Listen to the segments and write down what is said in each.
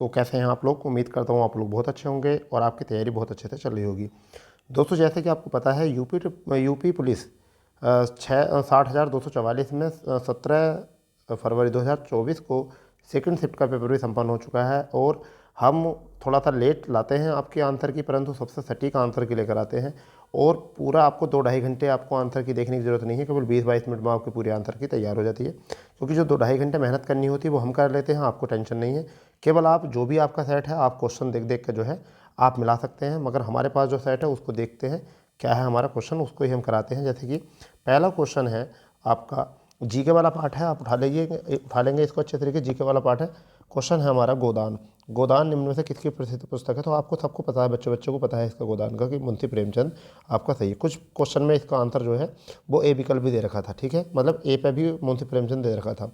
तो कैसे हैं आप लोग? उम्मीद करता हूँ आप लोग बहुत अच्छे होंगे और आपकी तैयारी बहुत अच्छे से चल रही होगी। दोस्तों, जैसे कि आपको पता है यूपी पुलिस 60,244 में 17 फरवरी 2024 को सेकंड शिफ्ट का पेपर भी संपन्न हो चुका है। और हम थोड़ा सा लेट लाते हैं आपके आंसर की, परंतु सबसे सटीक आंसर की लेकर आते हैं। और पूरा आपको 2-2.5 घंटे आपको आंसर की देखने की ज़रूरत नहीं है, केवल 20-22 मिनट में आपकी पूरी आंसर की तैयार हो जाती है। क्योंकि जो 2-2.5 घंटे मेहनत करनी होती है वो हम कर लेते हैं, आपको टेंशन नहीं है। केवल आप जो भी आपका सेट है आप क्वेश्चन देख देख कर जो है आप मिला सकते हैं, मगर हमारे पास जो सेट है उसको देखते हैं क्या है हमारा क्वेश्चन, उसको ही हम कराते हैं। जैसे कि पहला क्वेश्चन है आपका जीके वाला पार्ट है, आप उठा लेंगे इसको अच्छे तरीके। जीके वाला पार्ट है, क्वेश्चन है हमारा गोदान। गोदान निम्न में से किसकी प्रसिद्ध पुस्तक है? तो आपको सबको पता है, बच्चों को पता है इसका गोदान का कि मुंशी प्रेमचंद आपका सही है। कुछ क्वेश्चन में इसका आंसर जो है वो ए विकल्प भी दे रखा था, ठीक है, मतलब ए पे भी मुंशी प्रेमचंद दे रखा था।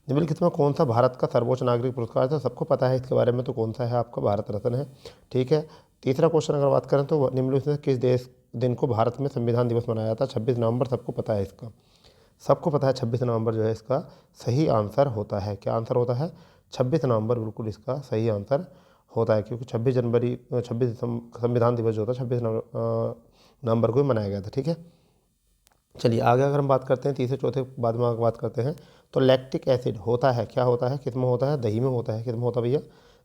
निम्नलिखित में कौन सा भारत का सर्वोच्च नागरिक पुरस्कार था? सबको पता है इसके बारे में, तो कौन सा है आपका? भारत रत्न है, ठीक है। तीसरा क्वेश्चन अगर बात करें तो निम्नलिखित में किस देश दिन को भारत में संविधान दिवस मनाया जाता है? 26 नवंबर, सबको पता है इसका, सबको पता है 26 नवंबर जो है इसका सही आंसर होता है। क्या आंसर होता है? 26 नवंबर बिल्कुल इसका सही आंसर होता है, क्योंकि 26 संविधान दिवस जो होता है 26 नवंबर को ही मनाया गया था, ठीक है। चलिए आगे अगर हम बात करते हैं तीसरे चौथे बाद में बात करते हैं, तो लैक्टिक एसिड होता है, क्या होता है, किस में होता है? दही में होता है। किस में होता है भैया?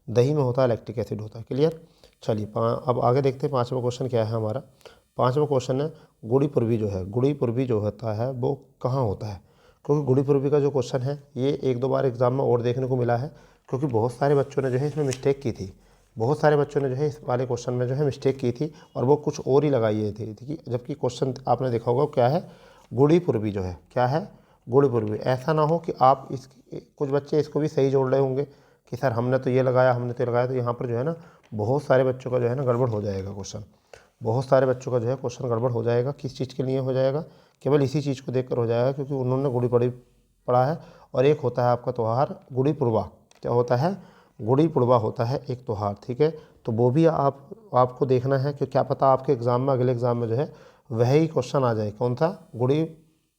दही में होता है, लैक्टिक एसिड होता है। क्लियर। चलिए अब आगे देखते हैं पाँचवा क्वेश्चन क्या है हमारा। पाँचवा क्वेश्चन है गुड़ी पूर्वी जो है, गुड़ी पूर्वी जो होता है वो कहाँ होता है? क्योंकि गुड़ी पूर्वी का जो क्वेश्चन है ये 1-2 बार एग्जाम में और देखने को मिला है, क्योंकि बहुत सारे बच्चों ने जो है इसमें मिस्टेक की थी। बहुत सारे बच्चों ने जो है इस वाले क्वेश्चन में जो है मिस्टेक की थी और वो कुछ और ही लगाई थी, जबकि क्वेश्चन आपने देखा होगा क्या है? गुड़ी पूर्वी जो है, क्या है? गुड़ी पूर्वी। ऐसा ना हो कि आप इस कुछ बच्चे इसको भी सही जोड़ रहे होंगे कि सर हमने तो ये लगाया, हमने तो ये लगाया, तो यहाँ पर जो है ना बहुत सारे बच्चों का जो है ना गड़बड़ हो जाएगा क्वेश्चन। बहुत सारे बच्चों का जो है क्वेश्चन गड़बड़ हो जाएगा। किस चीज़ के लिए हो जाएगा? केवल इसी चीज़ को देखकर हो जाएगा क्योंकि उन्होंने गुड़ी पड़ी पढ़ा है। और एक होता है आपका त्यौहार गुड़ी पड़वा। क्या होता है? गुड़ी पड़वा होता है एक त्यौहार, ठीक है। तो वो भी आपको देखना है कि क्या पता आपके एग्ज़ाम में, अगले एग्ज़ाम में जो है वही क्वेश्चन आ जाए। कौन सा? गुड़ी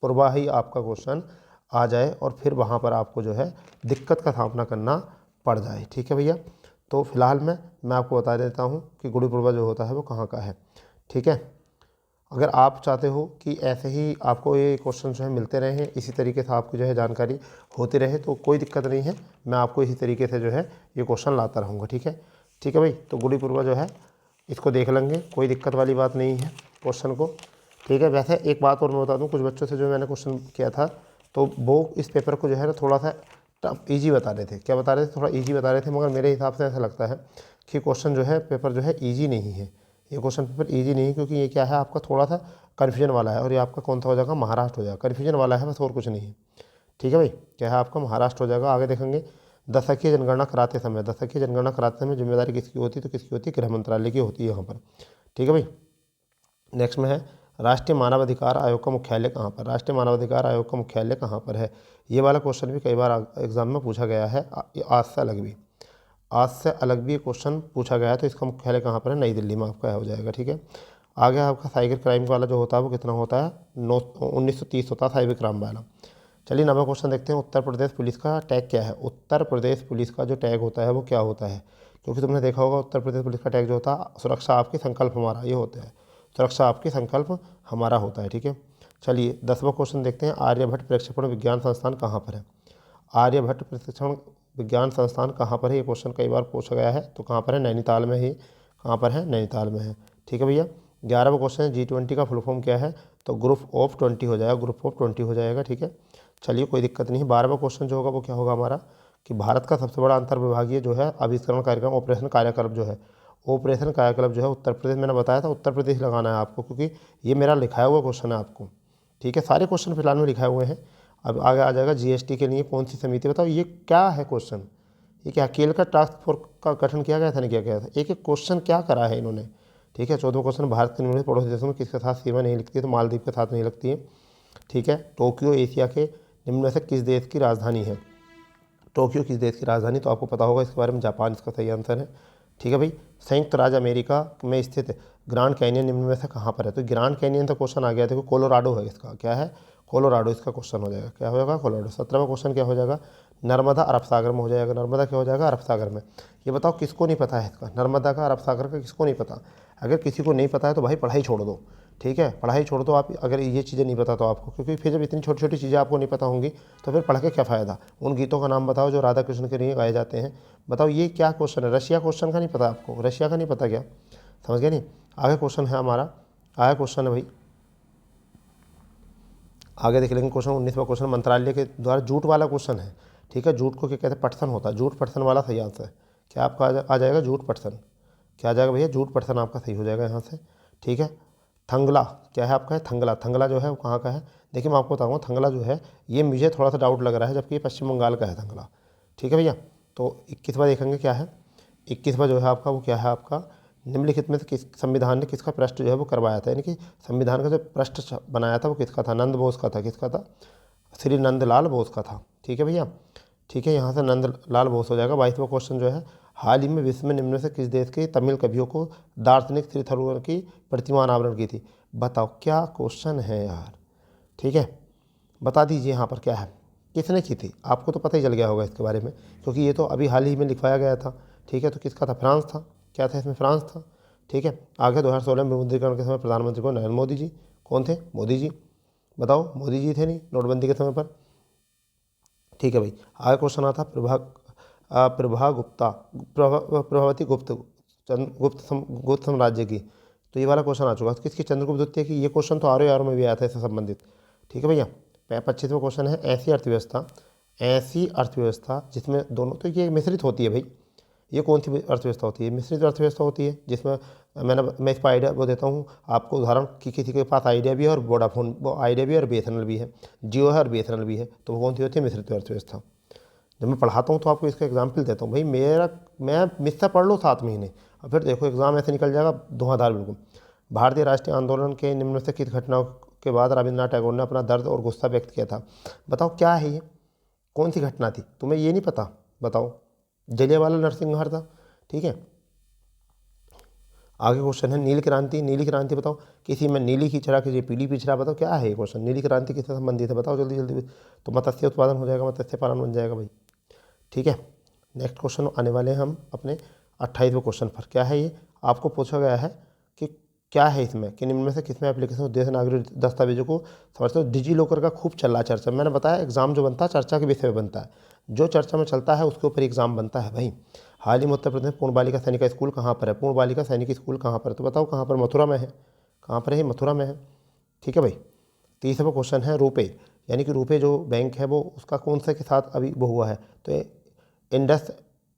पड़वा ही आपका क्वेश्चन आ जाए और फिर वहाँ पर आपको जो है दिक्कत का सामना करना पड़ जाए, ठीक है भैया। तो फिलहाल मैं आपको बता देता हूँ कि गुड़ी पड़वा जो होता है वो कहाँ का है, ठीक है। अगर आप चाहते हो कि ऐसे ही आपको ये क्वेश्चन जो है मिलते रहें, इसी तरीके से आपको जो है जानकारी होती रहे, तो कोई दिक्कत नहीं है, मैं आपको इसी तरीके से जो है ये क्वेश्चन लाता रहूँगा, ठीक है। ठीक है भाई, तो गुड़ी पड़वा जो है इसको देख लेंगे, कोई दिक्कत वाली बात नहीं है क्वेश्चन को, ठीक है। वैसे एक बात और मैं बता दूँ, कुछ बच्चों से जो मैंने क्वेश्चन किया था तो वो इस पेपर को जो है ना थोड़ा सा टफ ईजी बता रहे थे। क्या बता रहे थे? थोड़ा ईजी बता रहे थे, मगर मेरे हिसाब से ऐसा लगता है कि क्वेश्चन जो है पेपर जो है ईजी नहीं है। ये क्वेश्चन पेपर ईजी नहीं है क्योंकि ये क्या है आपका थोड़ा सा कन्फ्यूजन वाला है। और ये आपका कौन सा हो जाएगा? महाराष्ट्र हो जाएगा। कन्फ्यूजन वाला है बस, और कुछ नहीं है, ठीक है भाई। क्या है आपका? महाराष्ट्र हो जाएगा। आगे देखेंगे, दशकीय जनगणना कराते समय, दशकीय जनगणना कराते समय जिम्मेदारी किसकी होती है? तो किसकी होती है? गृह मंत्रालय की होती है यहाँ पर, ठीक है भाई। नेक्स्ट में है राष्ट्रीय मानवाधिकार आयोग का मुख्यालय कहाँ पर? राष्ट्रीय मानवाधिकार आयोग का मुख्यालय कहाँ पर है? ये वाला क्वेश्चन भी कई बार एग्जाम में पूछा गया है, आज से अलग भी क्वेश्चन पूछा गया है। तो इसका मुख्यालय कहाँ पर है? नई दिल्ली में आपका हो जाएगा, ठीक है। आगे आपका साइबर क्राइम वाला जो होता है वो कितना होता है? 1930 होता है साइबर क्राइम वाला। चलिए 9वां क्वेश्चन देखते हैं, उत्तर प्रदेश पुलिस का टैग क्या है? उत्तर प्रदेश पुलिस का जो टैग होता है वो क्या होता है? क्योंकि तुमने देखा होगा उत्तर प्रदेश पुलिस का टैग जो होता है, सुरक्षा आपकी संकल्प हमारा, ये होता है, सुरक्षा आपकी संकल्प हमारा होता है, ठीक है। चलिए 10वां क्वेश्चन देखते हैं, आर्यभट्ट प्रक्षेपण विज्ञान संस्थान कहाँ पर है? आर्यभट्ट प्रशिक्षण विज्ञान संस्थान कहाँ पर है? ये क्वेश्चन कई बार पूछा गया है, तो कहाँ पर है? नैनीताल में ही। कहाँ पर है? नैनीताल में है, ठीक है भैया। 11वां क्वेश्चन है, G20 का फुल फॉर्म क्या है? तो ग्रुप ऑफ 20 हो जाएगा, ग्रुप ऑफ 20 हो जाएगा, ठीक है। चलिए कोई दिक्कत नहीं है। 12वां क्वेश्चन जो होगा वो क्या होगा हमारा कि भारत का सबसे बड़ा अंतर्विभागीय जो है अभिस्करण कार्यक्रम, ऑपरेशन कायाकल्प जो है, ऑपरेशन कायाकल्प जो है उत्तर प्रदेश, मैंने बताया था उत्तर प्रदेश लगाना है आपको, क्योंकि ये मेरा लिखाया हुआ क्वेश्चन है आपको, ठीक है। सारे क्वेश्चन फिलहाल में लिखाए हुए हैं। अब आगे आ जाएगा जीएसटी के लिए कौन सी समिति, बताओ ये क्या है क्वेश्चन? ये क्या अकेले का टास्क फोर्स का गठन किया गया था? नहीं किया गया था। एक एक क्वेश्चन क्या करा है इन्होंने, ठीक है। 14वां क्वेश्चन, भारत के निम्नलिखित पड़ोसी देशों में किसके साथ सीमा नहीं लगती है? तो मालदीव के साथ नहीं लगती है, ठीक है। टोक्यो एशिया के निम्न में से किस देश की राजधानी है? टोक्यो किस देश की राजधानी? तो आपको पता होगा इसके बारे में, जापान इसका सही आंसर है, ठीक है भाई। संयुक्त राज्य अमेरिका में स्थित ग्रांड कैनियन निम्न में से कहाँ पर है? तो ग्रांड कैनियन तो क्वेश्चन आ गया, देखो कोलोराडो है इसका, क्या है? कोलोराडो इसका क्वेश्चन हो जाएगा। क्या हो जाएगा? कोलोराडो। 17वां क्वेश्चन क्या हो जाएगा? नर्मदा अरब सागर में हो जाएगा। नर्मदा क्या हो जाएगा? अरब सागर में। ये बताओ किसको नहीं पता है इसका, नर्मदा का, अरब सागर का किसको नहीं पता? अगर किसी को नहीं पता है तो भाई पढ़ाई छोड़ दो, ठीक है, पढ़ाई छोड़ दो आप, अगर ये चीज़ें नहीं पता तो आपको, क्योंकि फिर जब इतनी छोटी छोटी चीज़ें आपको नहीं पता होंगी तो फिर पढ़ के क्या फ़ायदा। उन गीतों का नाम बताओ जो राधा कृष्ण के लिए गाए जाते हैं। बताओ ये क्या क्वेश्चन है? रशिया क्वेश्चन का नहीं पता आपको? रशिया का नहीं पता क्या? समझ गए नहीं? आगे क्वेश्चन है हमारा, आगे क्वेश्चन है भाई, आगे देख लेंगे क्वेश्चन 19वां क्वेश्चन मंत्रालय के द्वारा जूट वाला क्वेश्चन है, ठीक है। जूट को क्या कहते हैं? पटसन होता है। जूट पटसन वाला सही आंसर है। क्या आपका आ जाएगा? जूट पटसन। क्या आ जाएगा भैया? जूट पटसन आपका सही हो जाएगा यहाँ से, ठीक है। थंगला क्या है आपका? है थंगला। थंगला जो है वो कहाँ का है? देखिए मैं आपको बताऊँगा, थंगला जो है ये मुझे थोड़ा सा डाउट लग रहा है, जबकि ये पश्चिम बंगाल का है थंगला, ठीक है भैया। तो 21वां देखेंगे क्या है। 21वां जो है आपका वो क्या है आपका? निम्नलिखित में से किस संविधान ने किसका पृष्ठ जो है वो करवाया था, यानी कि संविधान का जो पृष्ठ बनाया था वो किसका था? नंद बोस का था। किसका था? श्री नंदलाल बोस का था, ठीक है भैया, ठीक है। यहाँ से नंदलाल बोस हो जाएगा। 22वां क्वेश्चन जो है, हाल ही में विश्व में निम्न में से किस देश के तमिल कवियों को दार्शनिक श्री थरूर की प्रतिमा अनावरण की थी? बताओ क्या क्वेश्चन है यार, ठीक है, बता दीजिए यहाँ पर क्या है, किसने की थी? आपको तो पता ही चल गया होगा इसके बारे में, क्योंकि ये तो अभी हाल ही में लिखवाया गया था, ठीक है। तो किसका था? फ्रांस था। क्या था इसमें? फ्रांस था, ठीक है। आगे 2016 में विमुद्रीकरण के समय प्रधानमंत्री को नरेंद्र मोदी जी। कौन थे? मोदी जी। बताओ मोदी जी थे नहीं नोटबंदी के समय पर, ठीक है भाई। आगे क्वेश्चन आता प्रभा गुप्ता, प्रभावती गुप्त साम्राज्य की, तो ये वाला क्वेश्चन आ चुका है। किसकी? चंद्रगुप्त द्वितीय की। ये क्वेश्चन तो आर में भी आया था इससे संबंधित, ठीक है भैया। 25वां क्वेश्चन है, ऐसी अर्थव्यवस्था जिसमें दोनों, तो ये मिश्रित होती है भाई। ये कौन सी अर्थव्यवस्था होती है? मिश्रित अर्थव्यवस्था होती है, जिसमें मैं इसका आइडिया वो देता हूँ आपको उदाहरण कि किसी के पास आइडिया भी है और वोडाफोन वो आइडिया भी है और बीएसएनएल भी है, जियो है और बीएसएनएल भी है, तो वो कौन सी होती है? मिश्रित अर्थव्यवस्था। जब मैं पढ़ाता हूँ तो आपको इसका एग्जाम्पल देता हूँ भाई। मैं मिस्सा पढ़ लो 7 महीने और फिर देखो एग्जाम ऐसे निकल जाएगा धुआंधार बिल्कुल। भारतीय राष्ट्रीय आंदोलन के निम्न में से किस घटनाओं के बाद रविन्द्रनाथ टैगोर ने अपना दर्द और गुस्सा व्यक्त किया था? बताओ क्या है ये, कौन सी घटना थी? तुम्हें ये नहीं पता? बताओ। जलियांवाला नरसिंहगढ़ था, ठीक है। आगे क्वेश्चन है नीली क्रांति। नीली क्रांति बताओ, किसी में नीली खिचड़ा किसी पीली पिछड़ा, बताओ क्या है ये क्वेश्चन? नीली क्रांति किससे संबंधित है? बताओ जल्दी जल्दी। तो मत्स्य उत्पादन हो जाएगा, मत्स्य पालन बन जाएगा भाई, ठीक है। नेक्स्ट क्वेश्चन आने वाले हैं हम अपने 28वें क्वेश्चन पर। क्या है ये? आपको पूछा गया है कि क्या है इसमें, कि निम्न में से किसमें एप्लीकेशन उद्देश्य नागरिक दस्तावेजों को समझते हो? डिजी लॉकर का खूब चल रहा चर्चा। मैंने बताया एग्जाम जो बनता है चर्चा के विषय में बनता है, जो चर्चा में चलता है उसके ऊपर एग्जाम बनता है भाई। हाल ही में उत्तर प्रदेश में पूर्ण बालिका सैनिक स्कूल कहाँ पर है? पूर्ण बालिका सैनिक स्कूल कहाँ पर है? तो बताओ कहाँ पर? मथुरा में है। कहाँ पर है? मथुरा में है, ठीक है भाई। 30वां क्वेश्चन है रुपे, यानी कि रुपे जो बैंक है वो उसका कौन से के साथ अभी वो हुआ है? तो इंडस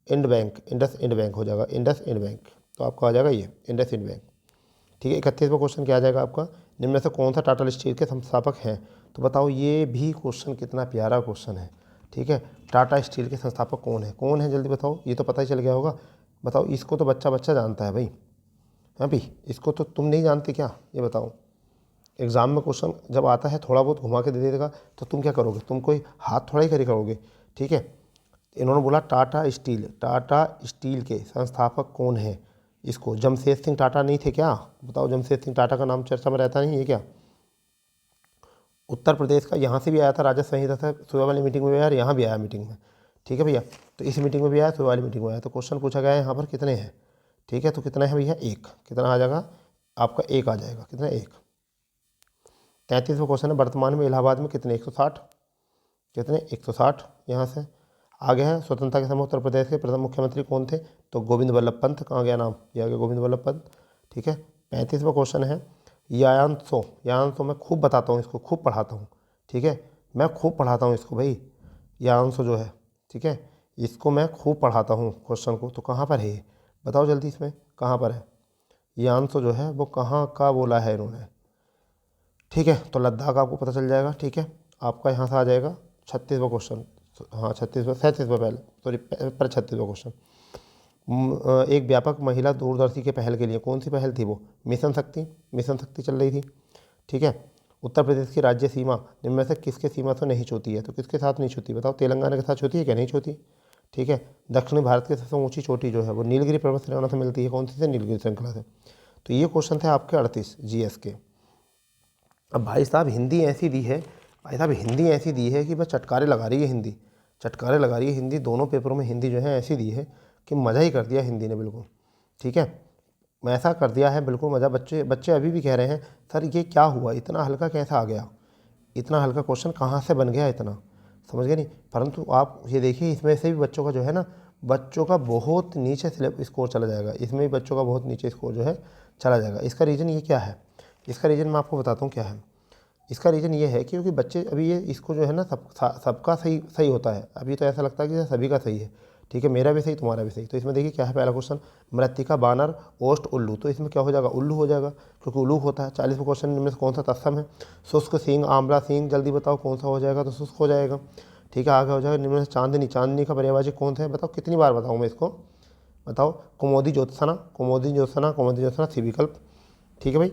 इंड बैंक हो जाएगा, इंडस इंड बैंक। तो आपको आ जाएगा ये इंडस इंड बैंक, ठीक है। 31वां क्वेश्चन क्या आ जाएगा आपका? निम्न में से कौन सा टाटा स्टील के संस्थापक हैं? तो बताओ ये भी क्वेश्चन कितना प्यारा क्वेश्चन है, ठीक है। टाटा स्टील के संस्थापक कौन है? कौन है जल्दी बताओ, ये तो पता ही चल गया होगा। बताओ इसको तो बच्चा बच्चा जानता है भाई, हाँ भाई, इसको तो तुम नहीं जानते क्या? ये बताओ। एग्जाम में क्वेश्चन जब आता है थोड़ा बहुत घुमा के दे देगा तो तुम क्या करोगे? तुम कोई हाथ थोड़ा ही करी करोगे, ठीक है। इन्होंने बोला टाटा स्टील के संस्थापक कौन है? इसको जमशेद सिंह टाटा नहीं थे क्या? बताओ जमशेद सिंह टाटा का नाम चर्चा में रहता नहीं है क्या? उत्तर प्रदेश का यहाँ से भी आया था राजस्व संहिता से, सुबह वाली मीटिंग में भी आया और यहाँ भी आया मीटिंग में, ठीक है भैया। तो इस मीटिंग में भी आया, सुबह वाली मीटिंग में आया। तो क्वेश्चन पूछा गया है यहाँ पर कितने हैं, ठीक है। तो कितना है भैया? 1। कितना आ जाएगा आपका? 1 आ जाएगा। कितना? 1। 33वां क्वेश्चन है, वर्तमान में इलाहाबाद में कितने? 160। कितने? 160। यहाँ से आगे है, स्वतंत्रता के समय उत्तर प्रदेश के प्रथम मुख्यमंत्री कौन थे? तो गोविंद वल्लभ पंत। कहाँ गया नाम? ये आ गया गोविंद वल्लभ पंत, ठीक है। 35वां क्वेश्चन है, यायांशो मैं खूब बताता हूँ इसको, खूब पढ़ाता हूँ, ठीक है। मैं खूब पढ़ाता हूँ इसको भाई, यायांशो जो है, ठीक है, इसको मैं खूब पढ़ाता हूँ क्वेश्चन को। तो कहाँ पर है ये? बताओ जल्दी, इसमें कहाँ पर है? यायांशो जो है वो कहाँ का बोला है इन्होंने, ठीक है। तो लद्दाख आपको पता चल जाएगा, ठीक है। आपका यहाँ से आ जाएगा 36वां क्वेश्चन, हाँ 37वां पहले, सॉरी पर 36वां क्वेश्चन। एक व्यापक महिला दूरदर्शी के पहल के लिए, कौन सी पहल थी वो? मिशन शक्ति चल रही थी, ठीक है। उत्तर प्रदेश की राज्य सीमा निम्न में से किसके सीमा से नहीं छूती है? तो किसके साथ नहीं छूती? बताओ तेलंगाना के साथ छूती है क्या? नहीं छूती, ठीक है। दक्षिणी भारत की सबसे ऊंची चोटी जो है वो नीलगिरी पर्वत श्रृंखला से मिलती है, कौन सी से? नीलगिरी श्रृंखला से। तो ये क्वेश्चन थे आपके 38 जीएस के। अब भाई साहब हिंदी ऐसी दी है भाई साहब हिंदी ऐसी दी है कि बस चटकारे लगा रही है हिंदी, चटकारे लगा रही है हिंदी। दोनों पेपरों में हिंदी जो है ऐसी दी है कि मज़ा ही कर दिया हिंदी ने बिल्कुल। ठीक है, मैं ऐसा कर दिया है बिल्कुल मज़ा। बच्चे बच्चे अभी भी कह रहे हैं सर ये क्या हुआ, इतना हल्का कैसा आ गया, इतना हल्का क्वेश्चन कहाँ से बन गया इतना, समझ गए नहीं। परंतु आप ये देखिए इसमें से भी बच्चों का जो है ना, बच्चों का बहुत नीचे स्कोर चला जाएगा, इसमें भी बच्चों का बहुत नीचे स्कोर जो है चला जाएगा। इसका रीज़न ये क्या है, इसका रीज़न मैं आपको बताता हूँ क्या है। इसका रीज़न ये है क्योंकि बच्चे अभी ये इसको जो है ना सबका सही सही होता है। अभी तो ऐसा लगता है कि सभी का सही है, ठीक है, मेरा भी सही तुम्हारा भी सही। तो इसमें देखिए क्या है, पहला क्वेश्चन मृत्तिका बानर ओष्ठ उल्लू, तो इसमें क्या हो जाएगा, उल्लू हो जाएगा क्योंकि उल्लू होता है। 40वां क्वेश्चन में से कौन सा तत्सम है, शुष्क सींग आंवला सींग, जल्दी बताओ कौन सा हो जाएगा, तो शुष्क हो जाएगा। ठीक है, आगे हो जाएगा निम्न से चांदनी, चांदनी का पर्यायवाची कौन सा है, बताओ कितनी बार बताऊँ मैं इसको, बताओ। कुमोदी ज्योत्सना, कुमोदी ज्योत्सना, कुमोदी ज्योत्सना, सी विकल्प। ठीक है भाई।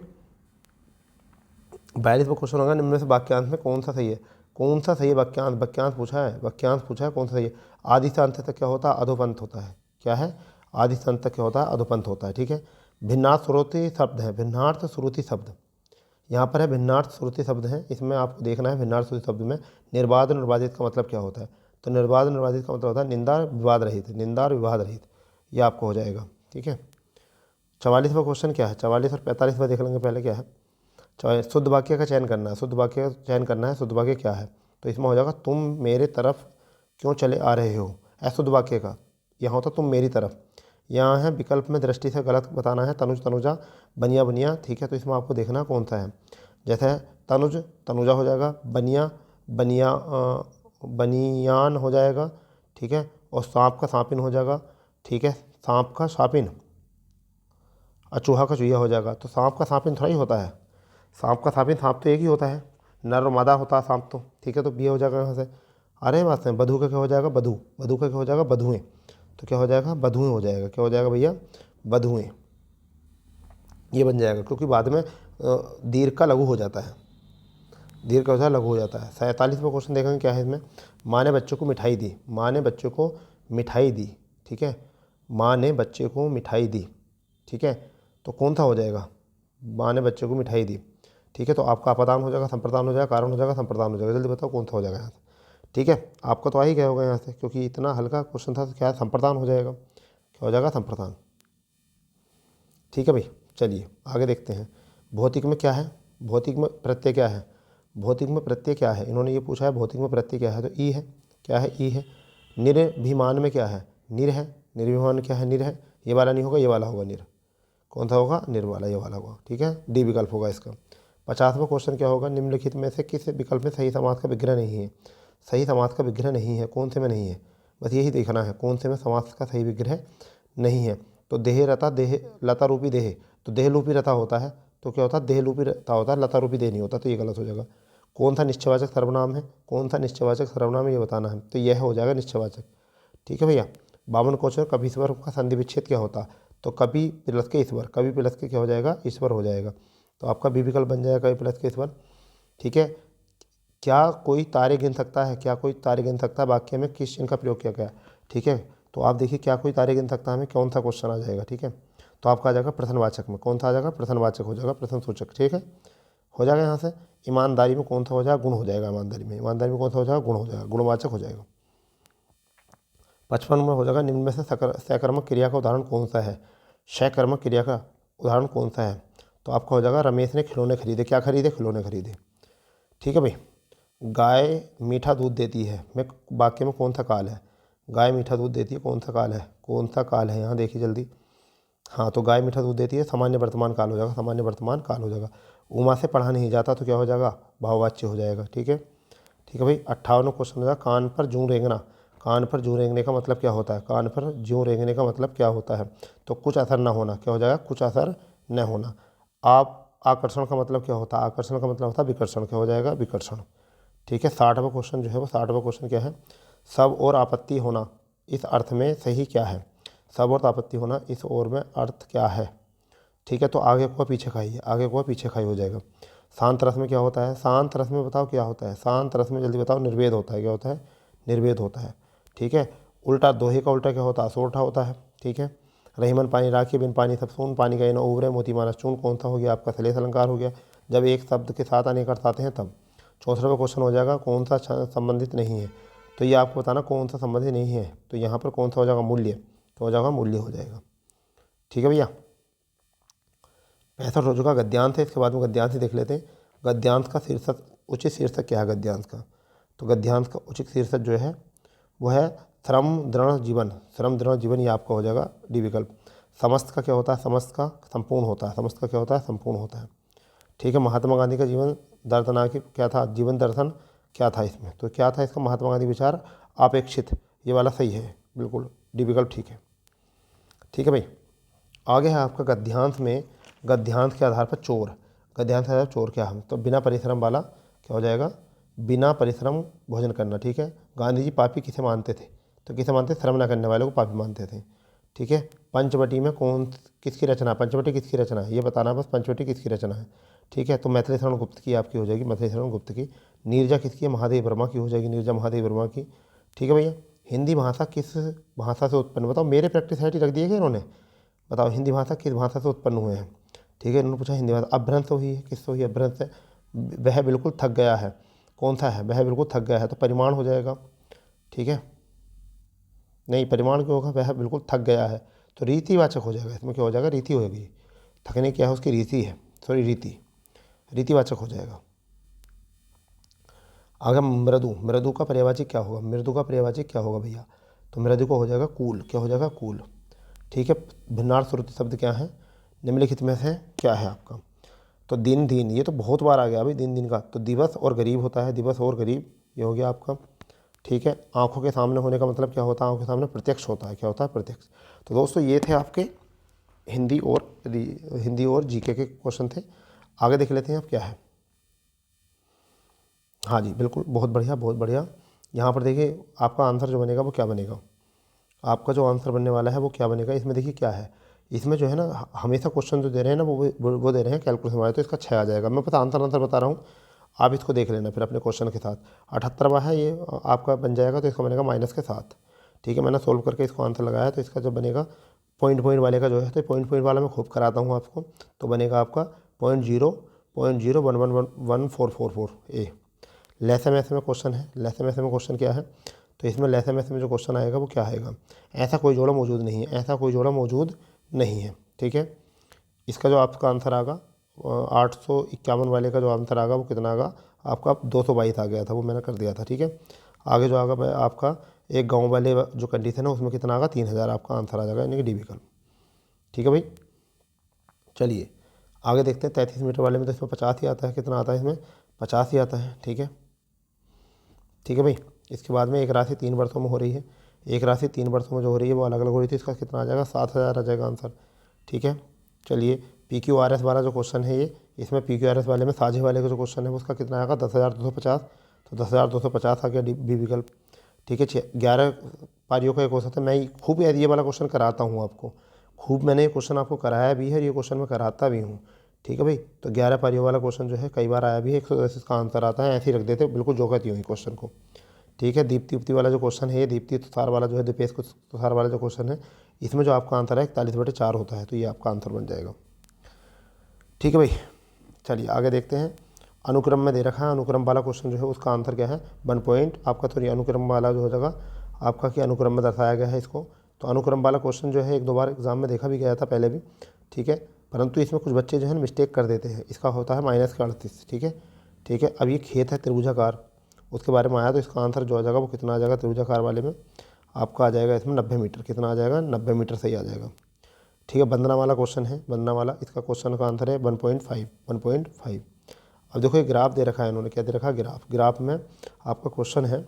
42वां क्वेश्चन होगा निम्न में से वाक्यांश में कौन सा सही है, कौन सा सही है वाक्यांश, वाक्यांश पूछा है, वाक्यांश पूछा है कौन सा सही है। आदि से अंत तक क्या होता है, अधोपंथ होता है, क्या है, आदि से अंत तक क्या होता है, अधोपंथ होता है। ठीक है, भिन्नार्थ श्रुति शब्द है, भिन्नार्थ श्रुति शब्द यहाँ पर है, भिन्नार्थ श्रुति शब्द है, इसमें आपको देखना है भिन्नार्थ श्रुति शब्द में निर्बाध निर्वादित का मतलब क्या होता है। तो निर्बाध निर्वादित का मतलब होता है निंदा विवाद रहित, निंदा और विवाद रहित, ये आपको हो जाएगा। ठीक है, 44वां क्वेश्चन क्या है, 44 और 45वां देख लेंगे पहले क्या है। शुद्ध वाक्य का चयन करना है, शुद्ध वाक्य का चयन करना है, शुद्ध वाक्य क्या है, तो इसमें हो जाएगा तुम मेरे तरफ क्यों चले आ रहे हो, अशुद्ध वाक्य का यहाँ होता तुम मेरी तरफ। यहाँ है विकल्प में दृष्टि से गलत बताना है, तनुज तनुजा, बनिया बनिया। ठीक है, तो इसमें आपको देखना कौन सा है, जैसे तनुज तनुजा हो जाएगा, बनिया बनिया बनियान हो जाएगा। ठीक है, और सांप का सांपिन हो जाएगा। ठीक है, सांप का सापिन, और चूहा का चूहिया हो जाएगा। तो सांप का सांपिन थोड़ा ही होता है, सांप का सांपिन, सांप तो एक ही होता है, नर और मादा होता है सांप तो। ठीक है, तो बी हो जाएगा यहाँ से। अरे बात है, बधू का क्या हो जाएगा, बधू, बधू का क्या हो जाएगा, बधुएं। तो क्या हो जाएगा, बधुएं हो जाएगा, क्या हो जाएगा भैया, बधुएं, ये बन जाएगा क्योंकि बाद में दीर्घ का लघु हो जाता है, दीर्घ का होता है लघु हो जाता है। 47वां क्वेश्चन देखेंगे क्या है इसमें, माँ ने बच्चों को मिठाई दी, माँ ने बच्चों को मिठाई दी। ठीक है, माँ ने बच्चे को मिठाई दी। ठीक है, तो कौन सा हो जाएगा, माँ ने बच्चे को मिठाई दी। ठीक है, तो आपका अपदान हो जाएगा, संप्रदान हो जाएगा, कारण हो जाएगा, संप्रदान हो जाएगा, जल्दी बताओ कौन सा हो जाएगा यहाँ से। ठीक है, आपको तो आ ही गया होगा यहाँ से क्योंकि इतना हल्का क्वेश्चन था, तो क्या है, संप्रदान हो जाएगा, क्या हो जाएगा, संप्रदान। ठीक है भाई, चलिए आगे देखते हैं। भौतिक में क्या है, भौतिक में प्रत्यय क्या है, भौतिक में प्रत्यय क्या है, इन्होंने ये पूछा है भौतिक में प्रत्यय क्या है, तो ई है, क्या है, ई है। निर्भिमान में क्या है, निर है, निर्भिमान में क्या है, निर है, ये वाला नहीं होगा, ये वाला होगा, निर, कौन सा होगा, निर वाला, ये वाला होगा। ठीक है, डी विकल्प होगा इसका। 50वां क्वेश्चन क्या होगा, निम्नलिखित में से किस विकल्प में सही समास का विग्रह नहीं है, सही समास का विग्रह नहीं है, कौन से में नहीं है, बस यही देखना है कौन से में समास का सही विग्रह नहीं है। तो देह रता, देह लता रूपी देह, तो देह रूपी रता होता है, तो क्या होता है, देह रूपी रता होता है, लता रूपी देह नहीं होता, तो ये गलत हो जाएगा। कौन सा निश्चयवाचक सर्वनाम है, कौन सा निश्चयवाचक सर्वनाम है ये बताना है, तो यह हो जाएगा निश्चयवाचक। ठीक है भैया। 52 क्वेश्चन, कभी ईश्वर का संधि विच्छेद क्या होता है, तो कभी प्लस के ईश्वर, कभी प्लस के क्या हो जाएगा, ईश्वर हो जाएगा, तो आपका बी विकल्प बन जाएगा, कभी प्लस के ईश्वर। ठीक है, क्या कोई तारे गिन सकता है, क्या कोई तारे गिन सकता है वाक्य में किस चिन्ह का प्रयोग किया गया। ठीक है, तो आप देखिए क्या कोई तारे गिन सकता है में कौन सा क्वेश्चन आ जाएगा। ठीक है, तो आपका आ जाएगा प्रश्नवाचक में, कौन सा आ जाएगा, प्रश्नवाचक हो जाएगा, प्रश्न सूचक। ठीक है, हो जाएगा यहाँ से। ईमानदारी में कौन सा हो जाएगा, गुण हो जाएगा, ईमानदारी में, ईमानदारी में कौन सा हो जाएगा, गुण हो जाएगा, गुणवाचक हो जाएगा। 55 में हो जाएगा निम्न में से सकर्मक क्रिया का उदाहरण कौन सा है, सकर्मक क्रिया का उदाहरण कौन सा है, तो आपका हो जाएगा रमेश ने खिलौने खरीदे, क्या खरीदे, खिलौने खरीदे। ठीक है भाई। गाय मीठा दूध देती है में वाक्य में कौन सा काल है, गाय मीठा दूध देती है, कौन सा काल है, कौन सा काल है यहाँ देखिए जल्दी। हाँ, तो गाय मीठा दूध देती है, सामान्य वर्तमान काल हो जाएगा, सामान्य वर्तमान काल हो जाएगा। उमा से पढ़ा नहीं जाता, तो क्या हो जाएगा, भाववाच्य हो जाएगा। ठीक है, ठीक है भाई। 58वां क्वेश्चन हो जाएगा, कान पर जूं रेंगना, कान पर जूं रेंगने का मतलब क्या होता है, कान पर जूं रेंगने का मतलब क्या होता है, तो कुछ असर न होना, क्या हो जाएगा, कुछ असर न होना। आप आकर्षण का मतलब क्या होता है, आकर्षण का मतलब होता है विकर्षण, क्या हो जाएगा, विकर्षण। ठीक है, 60वां क्वेश्चन जो है वो 60वां क्वेश्चन क्या है, सब और आपत्ति होना इस अर्थ में सही क्या है, सब और आपत्ति होना इस ओर में अर्थ क्या है। ठीक है, तो आगे को पीछे खाइए, आगे को पीछे खाई हो जाएगा। शांत रस में क्या होता है, शांत रस में बताओ क्या होता है, शांत रस में जल्दी बताओ, निर्वेद होता है, क्या होता है, निर्वेद होता है। ठीक है, उल्टा दोहे का उल्टा क्या होता है, सोरठा होता है। ठीक है, रहीमन पानी राखी, बिन पानी सब सून, पानी का न उबरे, मोती मानस चून, कौन सा हो गया आपका, श्लेष अलंकार हो गया, जब एक शब्द के साथ अनेक अर्थ आते हैं तब। 64वां क्वेश्चन हो जाएगा कौन सा संबंधित नहीं है, तो ये आपको बताना कौन सा संबंधित नहीं है। तो यहाँ पर कौन सा हो जाएगा, मूल्य, तो हो जाएगा मूल्य हो जाएगा। ठीक है भैया। 65 हो चुका गद्यांश है। इसके बाद में गद्यांश ही देख लेते हैं। गद्यांश का शीर्षक, उचित शीर्षक क्या है गद्यांश का, तो गद्यांश का उचित शीर्षक जो है वो है श्रम दृढ़ जीवन। श्रम दृढ़ जीवन, ये आपका हो जाएगा डी विकल्प। समस्त का क्या होता है, समस्त का संपूर्ण होता है, समस्त का क्या होता है, संपूर्ण होता है। ठीक है। महात्मा गांधी का जीवन दर्शनाकी क्या था, जीवन दर्शन क्या था इसमें, तो क्या था इसका, महात्मा गांधी विचार अपेक्षित, ये वाला सही है बिल्कुल, डी विकल्प ठीक है। ठीक है भाई। आगे है आपका गद्यांश में, गद्यांश के आधार पर चोर, गद्यांश के आधार पर चोर क्या हम, तो बिना परिश्रम वाला क्या हो जाएगा, बिना परिश्रम भोजन करना। ठीक है। गांधी जी पापी किसे मानते थे, तो किसे मानते थे, श्रम न करने वाले को पापी मानते थे। ठीक है। पंचवटी में कौन किसकी रचना, पंचवटी किसकी रचना है ये बताना बस, पंचवटी किसकी रचना है। ठीक है। तो मैथिली शरण गुप्त की आपकी हो जाएगी, मैथिली शरण गुप्त की। नीरजा किसकी है, महादेव वर्मा की हो जाएगी, नीरजा महादेव वर्मा की। ठीक है भैया। हिंदी भाषा किस भाषा से उत्पन्न, बताओ, मेरे प्रैक्टिस साइट रख दिए गए इन्होंने, बताओ हिंदी भाषा किस भाषा से उत्पन्न हुए हैं। ठीक है। इन्होंने पूछा हिंदी भाषा, अपभ्रंश हुई है, किससे हुई, अपभ्रंश से। वह बिल्कुल थक गया है, कौन सा है, वह बिल्कुल थक गया है, तो परिमाण हो जाएगा। ठीक है। नहीं, परिमाण क्यों होगा, वह बिल्कुल थक गया है, तो रीतिवाचक हो जाएगा, इसमें क्या हो जाएगा, रीति होगी। थकने क्या है, उसकी रीति है, सॉरी रीति, रीतिवाचक हो जाएगा। अगर मृदु, मृदु का पर्यायवाची क्या होगा, मृदु का पर्यायवाची क्या होगा भैया, तो मृदु को हो जाएगा कूल, क्या हो जाएगा, कूल। ठीक है। भिन्नार्थ श्रुति शब्द क्या है, निम्नलिखित में से क्या है आपका, तो दिन दिन, ये तो बहुत बार आ गया भाई, दिन दिन का, तो दिवस और गरीब होता है, दिवस और गरीब, ये हो गया आपका। ठीक है। आंखों के सामने होने का मतलब क्या होता है, आंखों के सामने प्रत्यक्ष होता है, क्या होता है, प्रत्यक्ष। तो दोस्तों ये थे आपके हिंदी और जीके के क्वेश्चन थे। आगे देख लेते हैं अब क्या है। हाँ जी बिल्कुल, बहुत बढ़िया बहुत बढ़िया। यहाँ पर देखिए आपका आंसर जो बनेगा वो क्या बनेगा, आपका जो आंसर बनने वाला है वो क्या बनेगा। इसमें देखिए क्या है, इसमें जो है ना हमेशा क्वेश्चन जो दे रहे हैं ना वो दे रहे हैं कैलकुलेशन वाले, तो इसका 6 आ जाएगा। मैं पता आंसर बता रहा हूँ, आप इसको देख लेना फिर अपने क्वेश्चन के साथ। 78वां है ये आपका बन जाएगा, तो इसका बनेगा माइनस के साथ। ठीक है। मैंने सोल्व करके इसको आंसर लगाया, तो इसका जब बनेगा पॉइंट पॉइंट वाले का जो है, तो पॉइंट वाला मैं खूब कराता हूँ आपको, तो बनेगा आपका 0.0.0111444 ए। लेसम ऐसे में क्वेश्चन है, लेसम ऐसे में क्वेश्चन क्या है, तो इसमें लेसम ऐसे में जो क्वेश्चन आएगा वो क्या आएगा, ऐसा कोई जोड़ा मौजूद नहीं है, ऐसा कोई जोड़ा मौजूद नहीं है। ठीक है। इसका जो आपका आंसर आएगा 851 वाले का जो आंसर आएगा वो कितना आएगा आपका, 222 आ गया था, वो मैंने कर दिया था। ठीक है। आगे जो आएगा आपका एक गांव वाले जो कंडीशन है उसमें कितना आएगा, 3000 आपका आंसर आ जाएगा, यानी कि डी विकल्प। ठीक है भाई। चलिए आगे देखते हैं। 33 मीटर वाले में तो इसमें 50 ही आता है, कितना आता है इसमें, 50 ही आता है। ठीक है। ठीक है भाई। इसके बाद में एक राशि 3 वर्षों में हो रही है, एक राशि 3 वर्षों में जो हो रही है वो अलग अलग हो रही थी, इसका कितना आ जाएगा, 7000 आ जाएगा आंसर। ठीक है। चलिए PQRS वाला जो क्वेश्चन है ये, इसमें PQRS वाले में साझे वाले का जो क्वेश्चन है उसका कितना आएगा, 10,250, तो 10,250 आ गया बी विकल्प। ठीक है। 11 पारियों का एक क्वेश्चन था, मैं खूब ये वाला क्वेश्चन कराता हूँ आपको, खूब मैंने ये क्वेश्चन आपको कराया भी है, ये क्वेश्चन मैं कराता भी हूँ। ठीक है भाई। तो 11 पारियों वाला क्वेश्चन जो है कई बार आया भी है, 110 इसका आंसर आता है, ऐसे ही रख देते बिल्कुल जोकती हुई क्वेश्चन को। ठीक है। दीप्ति उपति वाला जो क्वेश्चन है, ये दीप्ति तुषार वाला जो है, दीपेश तुषार वाला जो क्वेश्चन है, इसमें जो आपका आंसर है 41/4 होता है, तो ये आपका आंसर बन जाएगा। ठीक है भाई। चलिए आगे देखते हैं। अनुक्रम में दे रखा है, अनुक्रम वाला क्वेश्चन जो है उसका आंसर क्या है, 1 पॉइंट आपका, तो ये अनुक्रम वाला जो हो जाएगा आपका कि अनुक्रम में दर्शाया गया है इसको। तो अनुक्रम वाला क्वेश्चन जो है 1-2 बार एग्जाम में देखा भी गया था पहले भी। ठीक है। परंतु इसमें कुछ बच्चे जो है मिस्टेक कर देते हैं, इसका होता है -38। ठीक है। ठीक है। अब ये खेत है त्रिभुजाकार, उसके बारे में आया, तो इसका आंसर जो आ जाएगा वो कितना आ जाएगा, त्रिभुजाकार वाले में आपका आ जाएगा इसमें 90 मीटर, कितना आ जाएगा, 90 मीटर सही आ जाएगा। ठीक है। बंदना वाला क्वेश्चन है, बंदना वाला, इसका क्वेश्चन का आंसर है 1.5। अब देखो ये ग्राफ दे रखा है इन्होंने, क्या दे रखा है, ग्राफ। ग्राफ में आपका क्वेश्चन है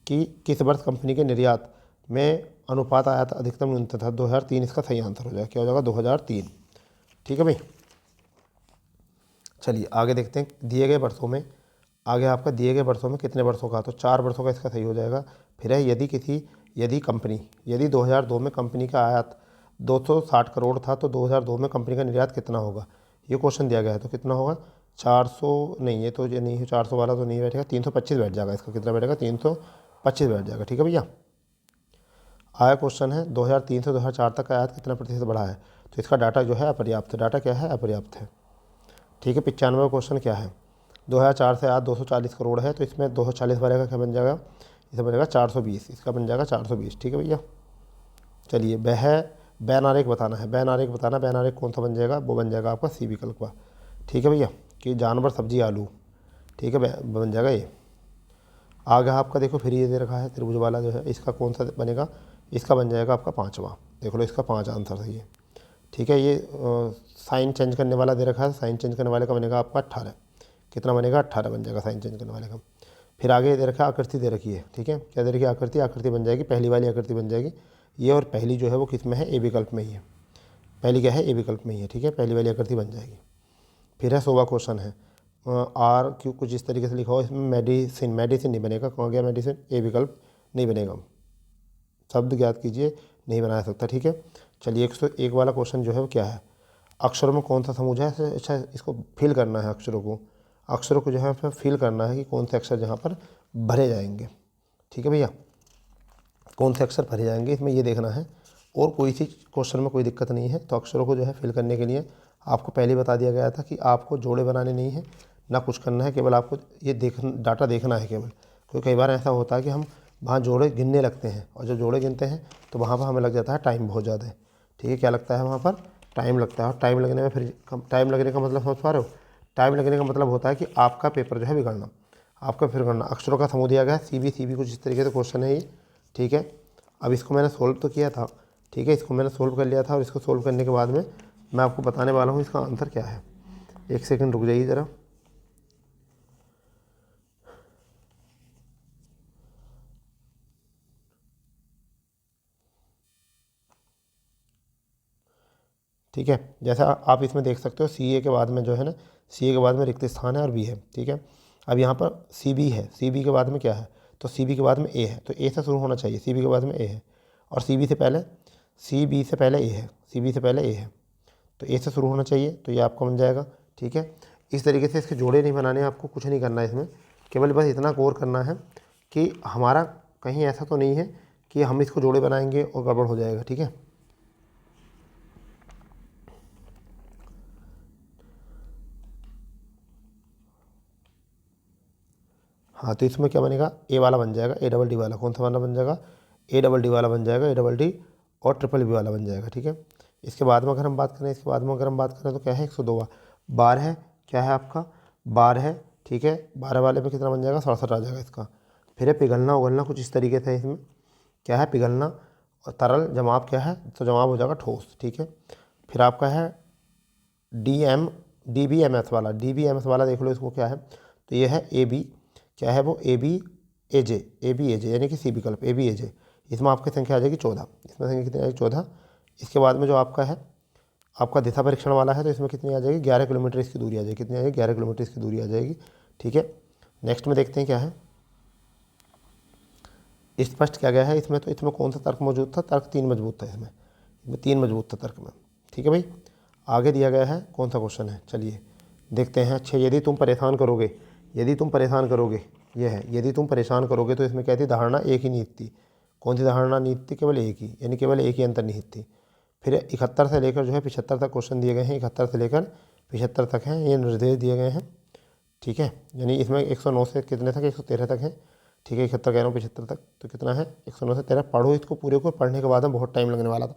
कि किस वर्ष कंपनी के निर्यात में अनुपात आया था अधिकतम न्यूनतम था, 2003 इसका सही आंसर हो जाएगा, क्या हो जाएगा, 2003। ठीक है भाई। चलिए आगे देखते हैं दिए गए वर्षों में, आगे आपका दिए गए वर्षों में कितने वर्षों का, तो 4 वर्षों का इसका सही हो जाएगा। फिर है यदि 2002 में कंपनी का आयात 260 करोड़ था, तो 2002 में कंपनी का निर्यात कितना होगा, ये क्वेश्चन दिया गया है। तो कितना होगा, 400 नहीं, ये नहीं है, 400 वाला तो नहीं बैठेगा, 325 बैठ जाएगा, इसका कितना बैठेगा, 325 बैठ जाएगा। ठीक है भैया। आया क्वेश्चन है 2003 से 2004 तक आयात कितना प्रतिशत बढ़ा है, तो इसका डाटा जो है अपर्याप्त है, डाटा क्या है, अपर्याप्त है। ठीक है। 95वां क्वेश्चन क्या है, 2004 से आज 240 करोड़ है, तो इसमें 240 वाले का क्या बन जाएगा, इसे बनेगा 420, इसका बन जाएगा 420। ठीक है भैया। चलिए बैन आरेख बताना है, बैन आरेख बताना, बैन आरेख कौन सा बन जाएगा, वो बन जाएगा आपका सी विकल्प का। ठीक है भैया, कि जानवर सब्जी आलू, ठीक है, बन जाएगा ये। आ गया आपका, देखो फिर ये दे रखा है त्रिभुज वाला जो है, इसका कौन सा बनेगा, इसका बन जाएगा आपका 5वां। देख लो, इसका 5 आंसर सही है। ठीक है, ये साइन चेंज करने वाला दे रखा है, साइन चेंज करने वाले का बनेगा आपका 18। कितना बनेगा, 18 बन जाएगा साइन चेंज करने वाले का। फिर आगे दे रखा है आकृति दे रखी है। ठीक है, क्या दे रखी है, आकृति, आकृति बन जाएगी, पहली वाली आकृति बन जाएगी ये, और पहली जो है वो किस में है, ए विकल्प में ही है। पहली क्या है, ए विकल्प में ही है। ठीक है, पहली वाली आकृति बन जाएगी। फिर है 100वां क्वेश्चन है, आर क्यू कुछ इस तरीके से लिखा हो, इसमें मेडिसिन, मेडिसिन नहीं बनेगा, कहाँ गया मेडिसिन, ए विकल्प नहीं बनेगा। शब्द ज्ञात कीजिए, नहीं बनाया सकता। ठीक है, चलिए 101 वाला क्वेश्चन जो है वो क्या है, अक्षरों में कौन सा समूह है, अच्छा इसको फिल करना है, अक्षरों को जो है फिल करना है कि कौन से अक्षर जहाँ पर भरे जाएंगे। ठीक है भैया, कौन से अक्षर भरे जाएंगे, इसमें ये देखना है। और कोई सी क्वेश्चन में कोई दिक्कत नहीं है, तो अक्षरों को जो है फिल करने के लिए आपको पहले बता दिया गया था कि आपको जोड़े बनाने नहीं है ना कुछ करना है, केवल आपको ये डाटा देखना है केवल। क्योंकि कई बार ऐसा होता है कि हम वहाँ जोड़े गिनने लगते हैं, और जब जोड़े गिनते हैं तो वहाँ पर हमें लग जाता है टाइम बहुत ज़्यादा। ठीक है, क्या लगता है वहाँ पर, टाइम लगता है। और टाइम लगने में फिर टाइम लगने का मतलब समझ पा रहे हो, टाइम लगने का मतलब होता है कि आपका पेपर जो है बिगड़ना, आपका फिर करना। अक्षरों का समूह दिया गया है, सी बी कुछ इस तरीके से क्वेश्चन है ये। ठीक है, अब इसको मैंने सोल्व तो किया था। ठीक है, इसको मैंने सोल्व कर लिया था, और इसको सोल्व करने के बाद में मैं आपको बताने वाला हूँ इसका आंसर क्या है। एक सेकंड रुक जाइए ज़रा। ठीक है, जैसा आप इसमें देख सकते हो, सी ए के बाद में जो है ना, सी ए के बाद में रिक्त स्थान है और बी है। ठीक है, अब यहाँ पर सी बी है, सी बी के बाद में क्या है, तो सी बी के बाद में ए है, तो ए से शुरू होना चाहिए, सी बी के बाद में ए है, और सी बी से पहले, सी बी से पहले ए है, सी बी से पहले ए है, तो ए से शुरू होना चाहिए, तो ये आपका बन जाएगा। ठीक है, इस तरीके से इसके जोड़े नहीं बनाने, आपको कुछ नहीं करना है इसमें, केवल बस इतना गौर करना है कि हमारा कहीं ऐसा तो नहीं है कि हम इसको जोड़े बनाएंगे और गड़बड़ हो जाएगा। ठीक है, हाँ, तो इसमें क्या बनेगा, ए वाला बन जाएगा, ए डबल डी वाला, कौन सा वाला बन जाएगा, ए डबल डी वाला बन जाएगा, ए डबल डी और ट्रिपल बी वाला बन जाएगा। ठीक है, इसके बाद में अगर हम बात करें, इसके बाद में अगर हम बात करें तो क्या है, 102 बार है, क्या है आपका, बार है। ठीक है, 12 वाले में कितना बन जाएगा, 67 आ जाएगा इसका। फिर है पिघलना उगलना, कुछ इस तरीके से इसमें क्या है, पिघलना और तरल जमाव क्या है, तो जमाव हो जाएगा ठोस। ठीक है, फिर आपका है डी बी एम एस वाला, डी बी एम एस वाला देख लो इसको क्या है, तो ये है ए बी, क्या है वो, ए बी ए जे, यानी कि सी विकल्प, ए बी ए जे। इसमें आपकी संख्या आ जाएगी 14, इसमें संख्या कितनी आ जाएगी, 14। इसके बाद में जो आपका है, आपका दिशा परीक्षण वाला है, तो इसमें कितनी आ जाएगी, 11 किलोमीटर इसकी दूरी आ जाएगी, कितनी आ जाएगी, 11 किलोमीटर इसकी दूरी आ जाएगी। ठीक है, नेक्स्ट में देखते हैं क्या है, स्पष्ट क्या गया है इसमें, तो इसमें कौन सा तर्क मौजूद था, तर्क 3 मजबूत था, इसमें 3 मजबूत था तर्क में। ठीक है भाई, आगे दिया गया है कौन सा क्वेश्चन है, चलिए देखते हैं। अच्छा, यदि तुम परेशान करोगे, यदि तुम परेशान करोगे, ये है, यदि तुम परेशान करोगे, तो इसमें क्या थी, धारणा एक ही निहित थी। कौन सी धारणा निहित थी, केवल एक ही, यानी केवल एक ही अंतर्निहित थी। फिर 71 से लेकर जो है 75 तक क्वेश्चन दिए गए हैं, 71 से लेकर 75 तक हैं, ये निर्देश दिए गए हैं। ठीक है, यानी इसमें 109 से कितने तक, 113 तक है। ठीक है, 71 कह रहा हूँ, 75 तक, तो कितना है, 109 से 13। पढ़ो इसको पूरे को, पढ़ने के बाद में बहुत टाइम लगने वाला था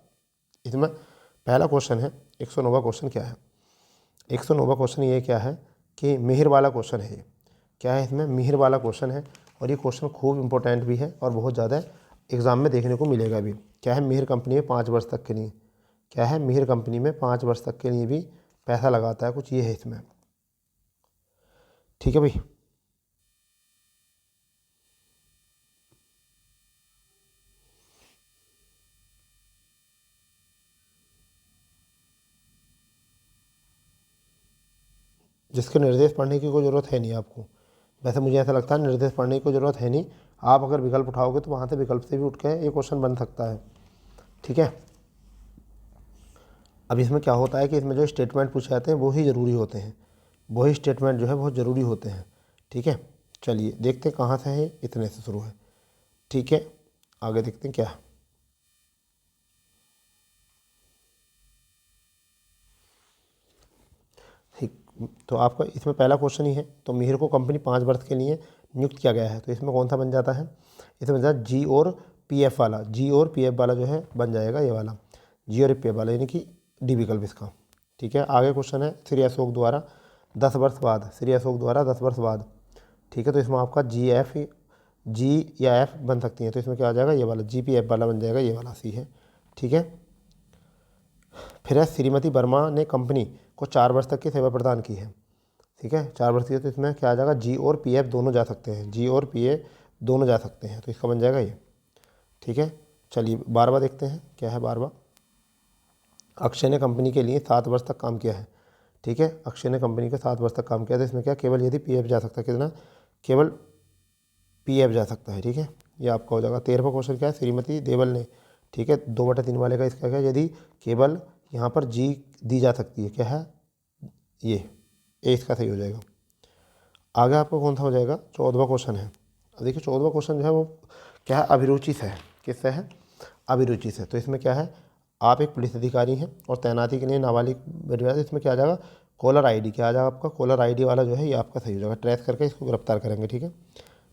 इसमें। पहला क्वेश्चन है 109वां क्वेश्चन क्या है, 109वां क्वेश्चन ये क्या है कि मिहिर वाला क्वेश्चन है। ये क्या है, इसमें मिहिर वाला क्वेश्चन है, और ये क्वेश्चन खूब इंपॉर्टेंट भी है और बहुत ज़्यादा एग्ज़ाम में देखने को मिलेगा भी। क्या है, मिहिर कंपनी में 5 वर्ष तक के लिए, क्या है, मिहिर कंपनी में 5 वर्ष तक के लिए भी पैसा लगाता है, कुछ ये है इसमें। ठीक है भाई, जिसके निर्देश पढ़ने की कोई ज़रूरत है नहीं आपको। वैसे मुझे ऐसा लगता है निर्देश पढ़ने की कोई ज़रूरत है नहीं, आप अगर विकल्प उठाओगे तो वहाँ से विकल्प से भी उठ के ये क्वेश्चन बन सकता है। ठीक है, अब इसमें क्या होता है कि इसमें जो स्टेटमेंट पूछे जाते हैं वो ही ज़रूरी होते हैं, वही स्टेटमेंट जो है बहुत ज़रूरी होते हैं। ठीक है, चलिए देखते हैं कहाँ से है, इतने से शुरू है। ठीक है, आगे देखते हैं क्या है। ठीक, तो आपका इसमें पहला क्वेश्चन ही है, तो मिहिर को कंपनी 5 वर्ष के लिए नियुक्त किया गया है, तो इसमें कौन सा बन जाता है, इसमें बन जाता है जी और पी एफ वाला, जी और पी एफ वाला जो है बन जाएगा ये वाला, जी और पी एफ वाला, यानी कि डी विकल्प इसका। ठीक है, आगे क्वेश्चन है श्री अशोक द्वारा 10 वर्ष बाद, श्री अशोक द्वारा 10 वर्ष बाद। ठीक है, तो इसमें आपका जी एफ, जी या एफ बन सकती है, तो इसमें क्या आ जाएगा, ये वाला जी पी एफ वाला बन जाएगा, ये वाला सी है। ठीक है, फिर है श्रीमती वर्मा ने कंपनी को 4 वर्ष तक की सेवा प्रदान की है। ठीक है, 4 वर्ष की, तो इसमें क्या आ जाएगा, जी और पी एफ दोनों जा सकते हैं, जी और पी ए दोनों जा सकते हैं, तो इसका बन जाएगा ये। ठीक है, चलिए 12वां देखते हैं क्या है 12वां। अक्षय ने कंपनी के लिए 7 वर्ष तक काम किया है। ठीक है, अक्षय ने कंपनी के 7 वर्ष तक काम किया, तो इसमें क्या केवल यदि पी एफ जा सकता है, कितना, केवल पी एफ जा सकता है। ठीक है, ये आपका हो जाएगा। 13वां क्वेश्चन क्या है, श्रीमती देवल ने, ठीक है, 2/3 वाले का इसका क्या है, यदि केवल यहाँ पर जी दी जा सकती है, क्या है ये, ए इसका सही हो जाएगा। आगे आपको कौन सा हो जाएगा, 14वां क्वेश्चन है। अब देखिए 14वां क्वेश्चन जो है वो क्या है, अभिरुचि से है, किससे है, अभिरुचि से। तो इसमें क्या है, आप एक पुलिस अधिकारी हैं और तैनाती के लिए नाबालिग बेटवा, इसमें क्या आ जाएगा, कॉलर आईडी, क्या आ जाएगा आपका, कॉलर आईडी वाला जो है ये आपका सही हो जाएगा, ट्रेस करके इसको गिरफ्तार करेंगे। ठीक है,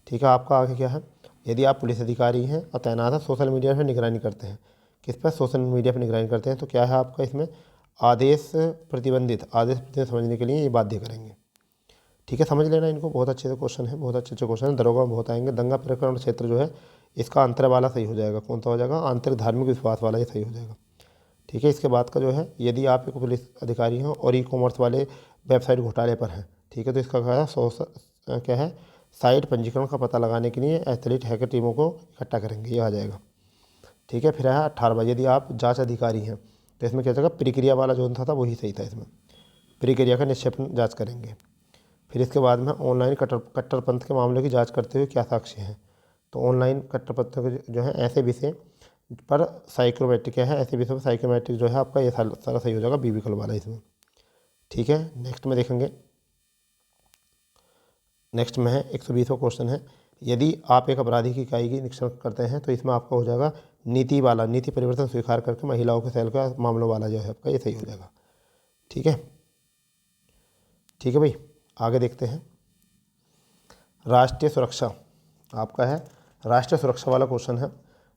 ठीक है, आपका आगे क्या है, यदि आप पुलिस अधिकारी हैं और तैनात हैं, सोशल मीडिया पर निगरानी करते हैं, किस पर, सोशल मीडिया पर निगरानी करते हैं, तो क्या है आपका इसमें आदेश प्रतिबंधित, आदेश प्रतिबंधित समझने के लिए ये बाध्य करेंगे। ठीक है, समझ लेना इनको, बहुत अच्छे से क्वेश्चन है, बहुत अच्छे क्वेश्चन है, दरोगा में बहुत आएंगे। दंगा प्रकरण क्षेत्र जो है इसका अंतर वाला सही हो जाएगा, कौन सा हो जाएगा, आंतरिक धार्मिक विश्वास वाला, ये सही हो जाएगा। ठीक है, इसके बाद का जो है, यदि आप एक पुलिस अधिकारी हैं और ई कॉमर्स वाले वेबसाइट घोटाले पर हैं, ठीक है, तो इसका क्या है, साइट पंजीकरण का पता लगाने के लिए एथलीट हैकर टीमों को इकट्ठा करेंगे, ये आ जाएगा। ठीक है, फिर है 18वां, यदि आप जांच अधिकारी हैं, तो इसमें क्या जाएगा, प्रक्रिया वाला जो था वही सही था, इसमें प्रक्रिया का निष्पादन जाँच करेंगे। फिर इसके बाद में ऑनलाइन कट्टरपंथ के मामले की जांच करते हुए क्या साक्ष्य हैं, तो ऑनलाइन कट्टरपंथ के जो है ऐसे विषय पर साइकोमेट्रिक क्या है, ऐसे विषय पर साइकोमेट्रिक जो है आपका ये सारा सही हो जाएगा, बी विकल्प वाला इसमें। ठीक है, नेक्स्ट में देखेंगे, नेक्स्ट में है 120वां क्वेश्चन है, यदि आप एक अपराधी की इकाई की निरीक्षण करते हैं, तो इसमें आपका हो जाएगा नीति वाला, नीति परिवर्तन स्वीकार करके महिलाओं के सेल का मामलों वाला जो है आपका ये सही हो जाएगा। ठीक है, ठीक है भाई, आगे देखते हैं। राष्ट्रीय सुरक्षा आपका है, राष्ट्रीय सुरक्षा वाला क्वेश्चन है,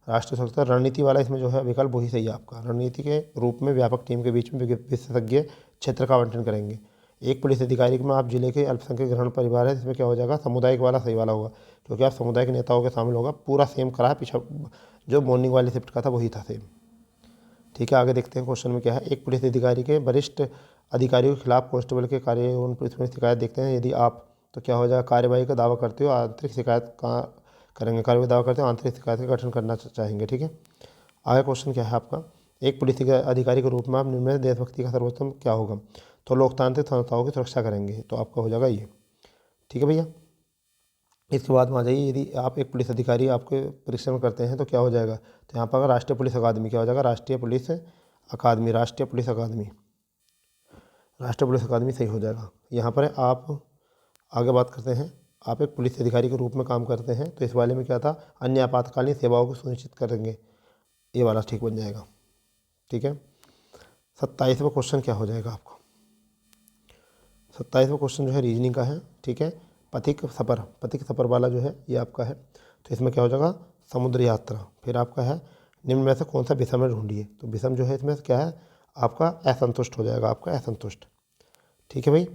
राष्ट्रीय सुरक्षा रणनीति वाला, इसमें जो है विकल्प वही सही है आपका। रणनीति के रूप में व्यापक टीम के बीच में विशेषज्ञ क्षेत्र का आवंटन करेंगे। एक पुलिस अधिकारी में आप जिले के अल्पसंख्यक ग्रहण परिवार है, इसमें क्या हो जाएगा, सामुदायिक वाला सही वाला होगा, क्योंकि आप सामुदायिक नेताओं के शामिल होगा, पूरा सेम करा है, पीछा जो मॉर्निंग वाली शिफ्ट का था वही था सेम। ठीक है, आगे देखते हैं क्वेश्चन में क्या है, एक पुलिस अधिकारी के वरिष्ठ अधिकारियों के खिलाफ कांस्टेबल के कार्य एवं पुलिस में शिकायत देखते हैं, यदि आप, तो क्या हो जाएगा, कार्यवाही का दावा करते हो, आंतरिक शिकायत का करेंगे, कार्यवाही दावा करते हो, आंतरिक शिकायत का गठन करना चाहेंगे। ठीक है, आगे क्वेश्चन क्या है आपका, एक पुलिस अधिकारी के रूप में आप निम्न देशभक्ति का सर्वोत्तम क्या होगा, तो लोकतांत्रिक संस्थाओं की सुरक्षा करेंगे, तो आपका हो जाएगा ये। ठीक है भैया, इसके बाद में आ जाइए, यदि आप एक पुलिस अधिकारी आपके परीक्षण करते हैं तो क्या हो जाएगा, तो यहाँ पर अगर राष्ट्रीय पुलिस अकादमी, क्या हो जाएगा, राष्ट्रीय पुलिस अकादमी, राष्ट्रीय पुलिस अकादमी, राष्ट्रीय पुलिस अकादमी सही हो जाएगा। यहाँ पर आप आगे बात करते हैं, आप एक पुलिस अधिकारी के रूप में काम करते हैं, तो इस वाले में क्या था, अन्य आपातकालीन सेवाओं को सुनिश्चित करेंगे, ये वाला ठीक बन जाएगा। ठीक है, 27वां क्वेश्चन क्या हो जाएगा आपका, 27वां क्वेश्चन जो है रीजनिंग का है। ठीक है, पथिक सफ़र वाला जो है ये आपका है, तो इसमें क्या हो जाएगा, समुद्र यात्रा। फिर आपका है निम्न में से कौन सा विषम है ढूंढिए, तो विषम जो है इसमें क्या है आपका असंतुष्ट हो जाएगा, आपका असंतुष्ट। ठीक है भाई,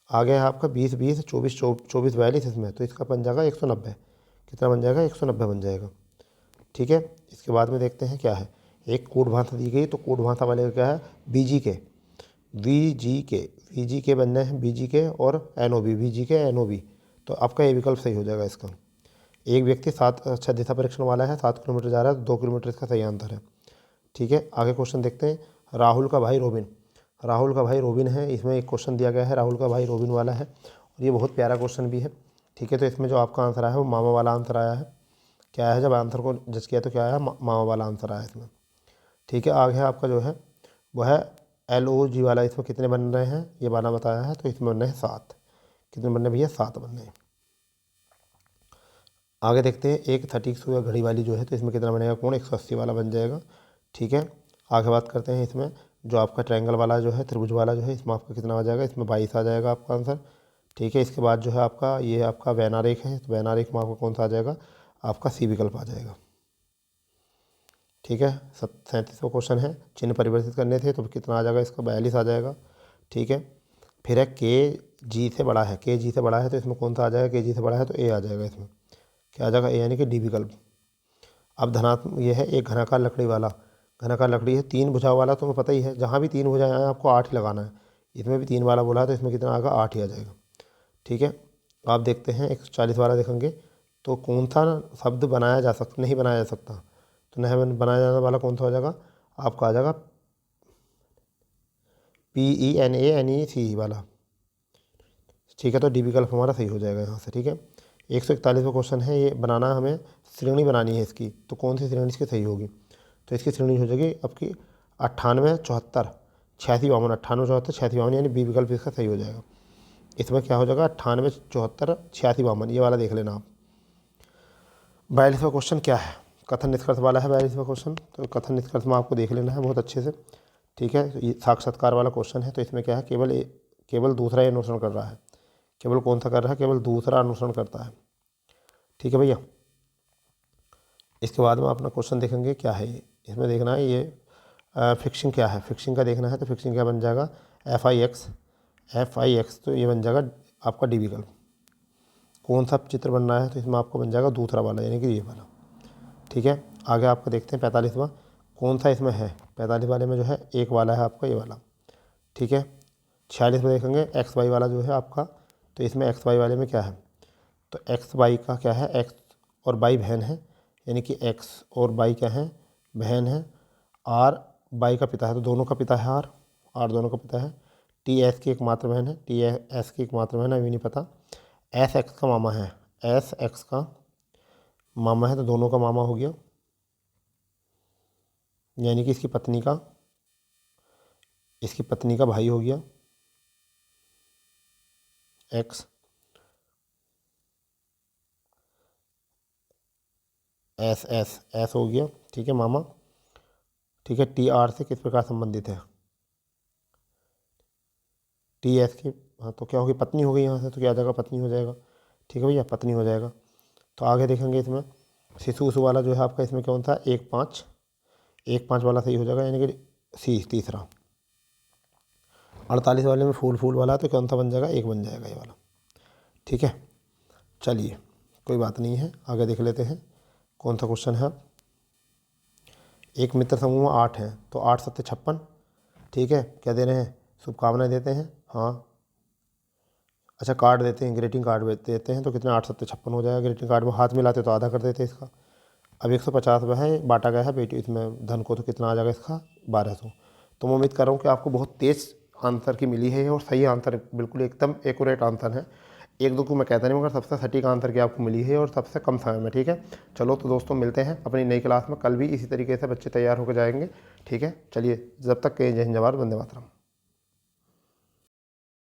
आगे है आपका 20 20 24 24 42 इसमें, तो इसका बन जाएगा 190, कितना बन जाएगा, 190 बन जाएगा। ठीक है, इसके बाद में देखते हैं क्या है, एक कोड भाषा दी गई, तो कोड भाषा वाले का क्या है, वी जी के बनने हैं, BGK और NOB, VGK NOB, तो आपका ये विकल्प सही हो जाएगा इसका। एक व्यक्ति 7 अच्छा दिशा परीक्षण वाला है, 7 किलोमीटर जा रहा है, 2 किलोमीटर इसका सही आंसर है। ठीक है, आगे क्वेश्चन देखते हैं, राहुल का भाई रोबिन है, इसमें एक क्वेश्चन दिया गया है, राहुल का भाई रोबिन वाला है, और ये बहुत प्यारा क्वेश्चन भी है। ठीक है, तो इसमें जो आपका आंसर आया है वो मामा वाला आंसर आया है, क्या है, जब आंसर को जज किया तो क्या आया, मामा वाला आंसर आया इसमें। ठीक है, आगे आपका जो है वो है LOG वाला, इसमें कितने बन रहे हैं ये वाला बताया है, तो इसमें बन रहे हैं 7, कितने बनने भैया, 7 बनने हैं। आगे देखते हैं, एक 30 घड़ी वाली जो है, तो इसमें कितना बनेगा कोण, 180 वाला बन जाएगा। ठीक है, आगे बात करते हैं इसमें जो आपका ट्रायंगल वाला जो है, त्रिभुज वाला जो है, इसमें आपका कितना आ जाएगा, इसमें 22 आ जाएगा आपका आंसर। ठीक है, इसके बाद जो है आपका ये आपका वैनारेख है, तो वैनारेख में आपका कौन सा आ जाएगा, आपका सी विकल्प आ जाएगा। ठीक है, 37वां क्वेश्चन है, चिन्ह परिवर्तित करने थे तो कितना आ जाएगा, इसका 42 आ जाएगा। ठीक है, फिर है के जी से बड़ा है, के जी से बड़ा है तो इसमें कौन सा आ जाएगा, के जी से बड़ा है तो ए आ जाएगा, इसमें क्या आ जाएगा, ए यानी कि डी विकल्प। अब धनात्मक ये है एक घनाकार लकड़ी वाला, घनाकार लकड़ी है 3 भुजाओं वाला, तुम्हें पता ही है जहाँ भी 3 भुजाएं आए आपको 8 ही लगाना है। इसमें भी 3 वाला बोला है तो इसमें कितना आएगा, 8 ही आ जाएगा। ठीक है, आप देखते हैं 140 वाला देखेंगे तो कौन सा शब्द बनाया जा सकता, नहीं बनाया जा सकता, तो नहीं बनाया जाने वाला कौन सा हो जाएगा, आपका आ जाएगा PENANEC वाला। ठीक है, तो डी विकल्प हमारा सही हो जाएगा यहाँ से। ठीक है, 141वां क्वेश्चन है, ये बनाना हमें श्रेणी बनानी है इसकी, तो कौन सी श्रेणी इसकी सही होगी, तो इसकी श्रेणी हो जाएगी आपकी 98, 74, 86, 52, 98, 74, 86, 52, यानी बी विकल्प इसका सही हो जाएगा। इसमें क्या हो जाएगा, 98, 74, 86, 52, ये वाला देख लेना आप। 42वां क्वेश्चन क्या है, कथन निष्कर्ष वाला है 42वां क्वेश्चन, तो कथन निष्कर्ष में आपको देख लेना है बहुत अच्छे से। ठीक है, ये साक्षात्कार वाला क्वेश्चन है, तो इसमें क्या है, केवल दूसरा ही अनुसरण कर रहा है, केवल कौन सा कर रहा है, केवल दूसरा अनुसरण करता है। ठीक है भैया, इसके बाद में अपना क्वेश्चन देखेंगे क्या है, इसमें देखना है ये फिक्सिंग क्या है, फिक्सिंग का देखना है, तो फिक्सिंग क्या बन जाएगा, FIX, तो ये बन जाएगा आपका डी विकल्प। कौन सा चित्र बन रहा है, तो इसमें आपको बन जाएगा दूसरा वाला, यानी कि ये वाला। ठीक है, आगे आपको देखते हैं 45वां, कौन सा इसमें है, 45 वाले में जो है एक वाला है आपका ये वाला। ठीक है, 46 में देखेंगे XY वाला जो है आपका, तो इसमें XY वाले में क्या है, तो XY का क्या है, X और Y बहन है, यानी कि X और Y क्या है, बहन है। R Y का पिता है, तो दोनों का पिता है R दोनों का पिता है। TS की एक मात्र बहन है, TS की एक मात्र बहन है, अभी नहीं पता। SX का मामा है, SX का मामा है, तो दोनों का मामा हो गया, यानी कि इसकी पत्नी का भाई हो गया X। S हो गया। ठीक है, मामा। ठीक है, TR से किस प्रकार संबंधित है, TS की, हाँ तो क्या होगी, पत्नी हो गई यहाँ से, तो क्या आ जाएगा, पत्नी हो जाएगा। ठीक है भैया, पत्नी हो जाएगा। तो आगे देखेंगे इसमें शिशु उशु वाला जो है आपका, इसमें कौन था, 1 5 वाला सही हो जाएगा, यानी कि सी तीसरा। 48 वाले में फूल वाला, तो कौन सा बन जाएगा, 1 बन जाएगा ये वाला। ठीक है, चलिए कोई बात नहीं है, आगे देख लेते हैं कौन सा क्वेश्चन है। एक मित्र समूह में 8 हैं, तो 8 7 56। ठीक है, क्या दे रहे हैं, शुभकामनाएं देते हैं, हाँ अच्छा कार्ड देते हैं, ग्रीटिंग कार्ड देते हैं, तो कितने 8 7 56 हो जाएगा। ग्रीटिंग कार्ड में हाथ मिलाते तो आधा कर देते इसका। अब 150 में है, बांटा गया है बेटी इसमें धन को, तो कितना आ जाएगा इसका, 1200। तो मैं उम्मीद कर रहा हूँ कि आपको बहुत तेज़ आंसर की मिली है, और सही आंसर बिल्कुल एकदम एक्यूरेट आंसर है। एक दो को मैं कहता नहीं, मगर सबसे सटीक आंसर की आपको मिली है, और सबसे कम समय में। ठीक है, चलो तो दोस्तों मिलते हैं अपनी नई क्लास में, कल भी इसी तरीके से बच्चे तैयार होकर जाएंगे। ठीक है, चलिए जब तक के जय हिंद, जवाहर, वंदे मातरम।